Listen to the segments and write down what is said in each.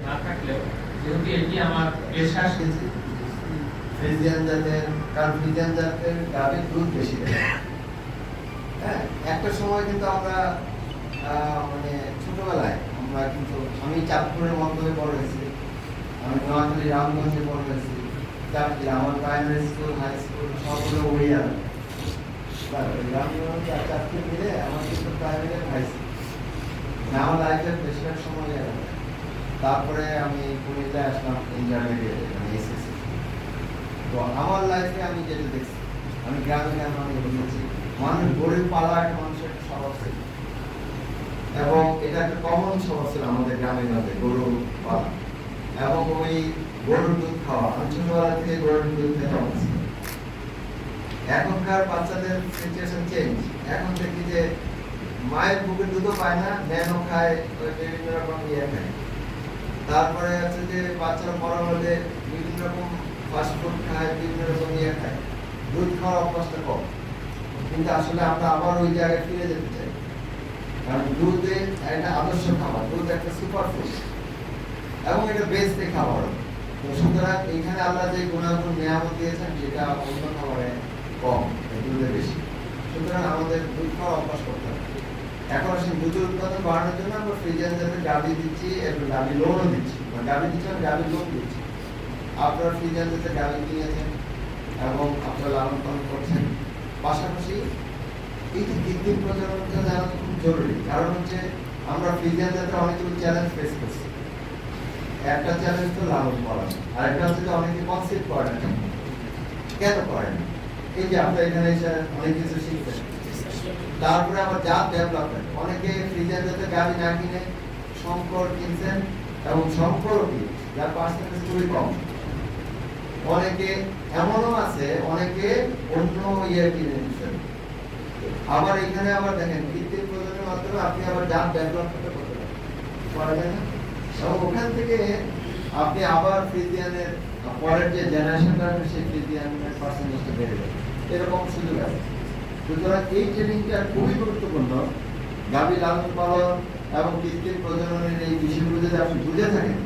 না থাকলেও যেহেতু এটি আমার পেশা, ফ্রিজিয়ান জাতের, কারণ ফ্রিজিয়ান জাতের গাভীর দুধ বেশি দেয়। হ্যাঁ, একটা সময় কিন্তু আমরা মানে ছোটবেলায় আমরা কিন্তু আমি চাঁদপুরের মধ্যে বড় হয়েছি, আমি নোয়াখালী রামগঞ্জে বড় হয়েছি, আমার প্রাইমারি স্কুল হাই স্কুল সবগুলো ওড়িয়ার রামগঞ্জ আর চাঁদপুর মিলে আমার কিন্তু প্রাইমারি খাইছি আমার লাইফের বেশিরভাগ সময়। তারপরে আমি কুমিল্লায় আসলাম ইন্টারমিডিয়েট মানে এসএসসি। তো আমার লাইফে আমি যেটা দেখছি, আমি গ্রামে আমি বুঝেছি মানুষ গরিব পালা একটা মানুষের একটা স্বভাব ছিল, এবং এটা একটা কমন স্বভাব ছিল আমাদের গ্রামের মধ্যে গরু পালা এবং ওই গরুর দুধ খাওয়া। আমি ছোটবেলা থেকে গরুর দুধ খেতে পারছি। এখনকার বাচ্চাদের সিচুয়েশন চেঞ্জ, এখন দেখি যে মায়ের বুকের দুধও পায় না, ন্যানো খায়, ওই বিভিন্ন রকম ইয়ে খায়। তারপরে হচ্ছে যে বাচ্চারা বড় হলে বিভিন্ন রকম ফাস্টফুড খায়, বিভিন্ন রকম ইয়ে খায়, দুধ খাওয়ার অভ্যাসটা কম। কিন্তু আসলে আমরা আবার ওই জায়গায় ফিরে যেতে চাই, কারণ দুধে একটা আদর্শ খাবার, দুধ একটা সুপার ফুড এবং এটা বেস্ট খাবার। তো সুতরাং এখানে আল্লাহ যে গুণাগুণ নিয়ামত দিয়েছেন সেটা অন্য খাবারে কম, দুধে বেশি। সুতরাং আমাদের দুধ খাওয়ার অভ্যাস করতে হবে। এখন সেই দুধের উৎপাদন বাড়ানোর জন্য আমরা ফ্রিজিয়ান জাতের গাভী দিচ্ছি এবং গাভী লোনও দিচ্ছি, গাভী দিচ্ছি এবং গাভী লোন দিচ্ছি। আপনারা ফ্রিজিয়ান জাতের গাভী কিনেছেন এবং আপনারা লালন পালন করছেন। পাশাপাশি এই যে কৃত্রিম প্রজননটা জানা খুব জরুরি, কারণ হচ্ছে আমরা ফ্রিজিয়ান জাতের অনেকগুলো চ্যালেঞ্জ ফেস করছি। একটা চ্যালেঞ্জ তো লালন পালন, আরেকটা হচ্ছে যে অনেকে কনসেপ্ট করে না। কেন করে না? এই যে আপনারা এখানে এসে অনেক কিছু শিখছেন। তারপরে আবার জাত ডেভেলপমেন্ট, অনেকে ফ্রিজিয়ান জাতের গাভী না কিনে শঙ্কর কিনছেন এবং শঙ্কর কি যার পার্সেন্টেজ খুবই কম। অনেকে এমনও আছে অনেকে অন্য ইয়ে কিনে নিচ্ছেন। আবার এখানে আবার দেখেন কৃত্রিম প্রজননের মাধ্যমে আপনি আবার জাত ডেভেলপ করতে পারা যায় না, এবং ওখান থেকে আপনি আবার ফ্রিজিয়ানের পরের যে জেনারেশনটা আসবে সেই ফ্রিজিয়ানের পার্সেন্টেজটা বেড়ে যাবে, এরকম সুযোগ আছে। সুতরাং এই ট্রেনিংটা খুবই গুরুত্বপূর্ণ। গাভী লালন পালন এবং কৃত্রিম প্রজননের এই বিষয়গুলো যদি আপনি বুঝে থাকেন,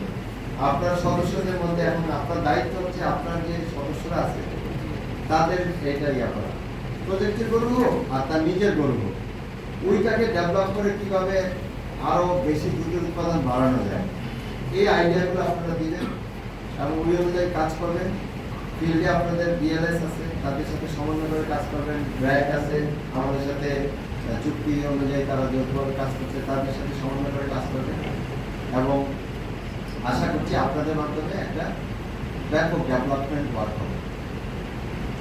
আপনার সদস্যদের মধ্যে এখন আপনার দায়িত্ব হচ্ছে আপনার যে সদস্যরা আছে তাদের এটাই আপনার প্রজেক্টের গরু হোক আর তার নিজের গরু হোক, ওইটাকে ডেভেলপ করে কিভাবে আরো বেশি দুধের উৎপাদন বাড়ানো যায়, এই আইডিয়াগুলো আপনারা দিবেন এবং ওই অনুযায়ী কাজ করবেন। ফিল্ডে আপনাদের বিএলএস আছে, তাদের সাথে সমন্বয় করে কাজ করবেন। ব্র্যাক আছে, আমাদের সাথে চুক্তি অনুযায়ী তারা যৌথভাবে কাজ করছে, তাদের সাথে সমন্বয় করে কাজ করবেন এবং আশা করছি আপনাদের মাধ্যমে একটা ব্যাপক ডেভেলপমেন্ট ওয়ার্ক হবে।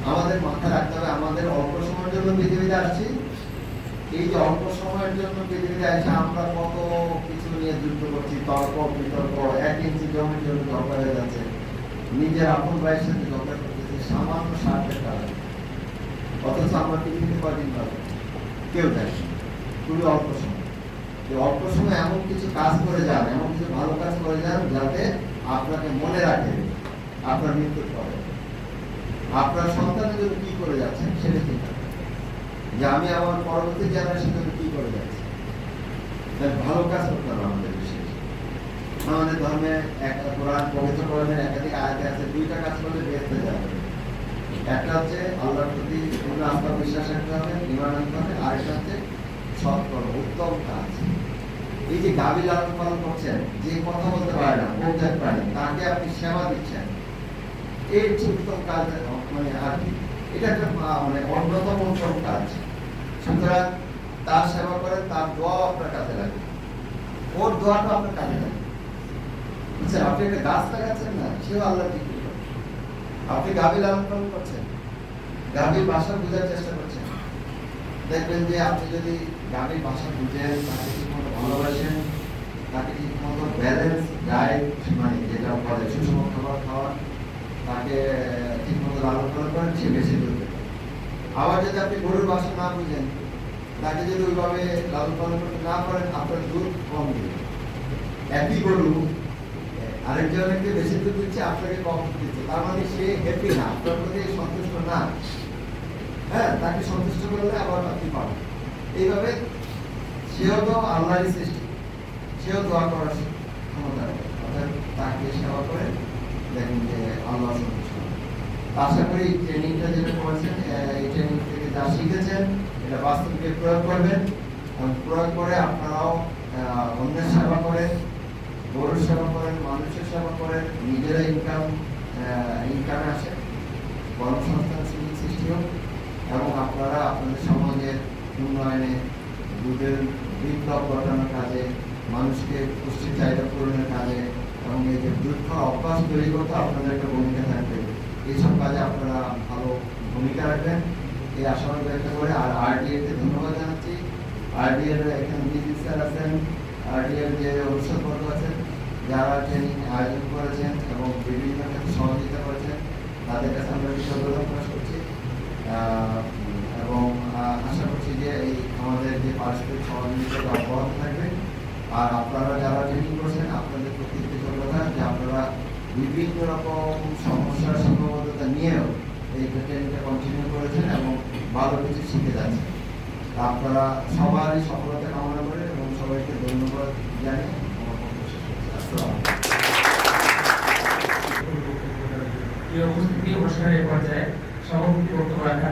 আমাদের মাথায় রাখতে হবে আমাদের অল্প সময়ের জন্য পৃথিবীতে আসছি, এই যে অল্প সময়ের জন্য পৃথিবীতে এসে আমরা কত কিছু নিয়ে যুদ্ধ করছি, তর্ক বিতর্ক, 1 ইঞ্চি জমির জন্য ঝগড়া হয়ে যাচ্ছে, নিজের আপন ভাইয়ের সাথে ঝগড়া করতেছি সামান্য স্বার্থের কারণে, অথচ আমরা পৃথিবীতে কদিন পাবো কেউ জানি না। খুবই অল্প সময়, অল্প সময় এমন কিছু কাজ করে যান, এমন কিছু ভালো কাজ করে যান যাতে আপনাকে মনে রাখে আপনার মৃত্যুর পরে আপনার সন্তানের জন্য কি করে যাচ্ছেন সেটা চিন্তা করেন, যে আমি আমার পরবর্তী জেনারেশন জন্য কি করে যাচ্ছি। তাই ভালো কাজ করতে হবে আমাদের বিশেষ। আমাদের ধর্মে একটা কোরআন পবিত্র কোরআনের একাধিক আয়াতে আছে, 2টা কাজ করলে বেহেশতে যাবে। একটা হচ্ছে আল্লাহর প্রতি পূর্ণ আস্থা বিশ্বাস রাখতে হবে, ঈমান আনতে হবে, আরেকটা হচ্ছে সৎকর্ম, উত্তম কাজ। এই যে গাভী লালন পালন করছেন, যে কথা বলতে পারে না, বোঝাতে পারে, তাকে আপনি সেবা দিচ্ছেন, এই উত্তম কাজ। মানে আর কি, এটা একটা মানে অন্যতম উত্তম কাজ। সুতরাং তার সেবা করেন, তার দোয়াও আপনার কাজে লাগে, ওর দোয়াটা আপনার কাজে লাগে। বুঝছেন, আপনি একটা গাছ লাগাচ্ছেন না, সেও আল্লাহ ঠিক করে। আপনি গাভী লালন পালন করছেন, গাভীর ভাষা বোঝার চেষ্টা করছেন, দেখবেন যে আপনি যদি গাভীর ভাষা বুঝেন, তাকে ঠিক মতো ভালোবাসেন, তাকে ঠিক মতো ব্যালেন্স ডায়েট মানে যেটা বলে সুষম খাবার খাওয়ান, তাকে ঠিক মতো লালন পালন করেন, সে বেশি দুধ দেবে। আবার যদি আপনি গরুর ভাষা না বুঝেন, তাকে যদি ওইভাবে লালন পালন করতে না পারেন, আপনার দুধ কম দেবে। একই গরু আরেকজনকে বেশি দুধ দিচ্ছে, আপনাকে কম দিচ্ছে, তার মানে সে হ্যাপি না, আপনার প্রতি সন্তুষ্ট না। হ্যাঁ, তাকে সন্তুষ্ট করলে আবার আপনি পাবেন। এইভাবে সেও তো আল্লাহরই সৃষ্টি, সেও দোয়া করার ক্ষমতা। তাকে সেবা করে দেখেন যে আল্লাহ সন্তুষ্ট হন। আশা করি ট্রেনিংটা যেটা করেছেন, এই ট্রেনিং থেকে যা শিখেছেন এটা বাস্তবে প্রয়োগ করবেন, এবং প্রয়োগ করে আপনারাও অন্যের সেবা করেন, গরুর সেবা করেন, মানুষের সেবা করেন, নিজেরা ইনকামে আসেন, কর্মসংস্থান সৃষ্টি হোক, এবং আপনারা আপনাদের সমাজের উন্নয়নে, দুধের বিপ্লব ঘটানোর কাজে, মানুষকে পুষ্টির চাহিদা পূরণের কাজে, এবং এই যে দুধ খাওয়া অভ্যাস তৈরি করতে আপনাদের একটা ভূমিকা থাকবে। এইসব কাজে আপনারা ভালো ভূমিকা রাখবেন, এই আশাবাদ ব্যক্ত করে। আর আরডিএ-কে ধন্যবাদ জানাচ্ছি। আরডিএর এখানে বিজি স্যার আছেন, আরডিএর যে অনুষদবর্গ আছেন, যারা ট্রেনিং আয়োজন করেছেন এবং বিভিন্ন ক্ষেত্রে সহযোগিতা করেছেন, তাদের কাছে আমরা কৃতজ্ঞতা প্রকাশ করছি, এবং আশা করছি যে এই আমাদের যে পারস্পরিক সহযোগিতা অব্যাহত থাকবে। আর আপনারা যারা ট্রেনিং করছেন, আপনাদের প্রতি কৃতজ্ঞতা যে আপনারা বিভিন্ন রকম সমস্যার সীমাবদ্ধতা নিয়েও এই ট্রেনিংটা কন্টিনিউ করেছেন এবং ভালো কিছু শিখে যাচ্ছেন। আপনারা সবারই সফলতা কামনা করেন এবং সবাইকে ধন্যবাদ জানিয়ে আমার বক্তব্য শেষ করছি। আসসালামু আলাইকুম। এই উপস্থিতি অনুষ্ঠানের পর্যায়ে সভাপতি বক্তব্য রাখা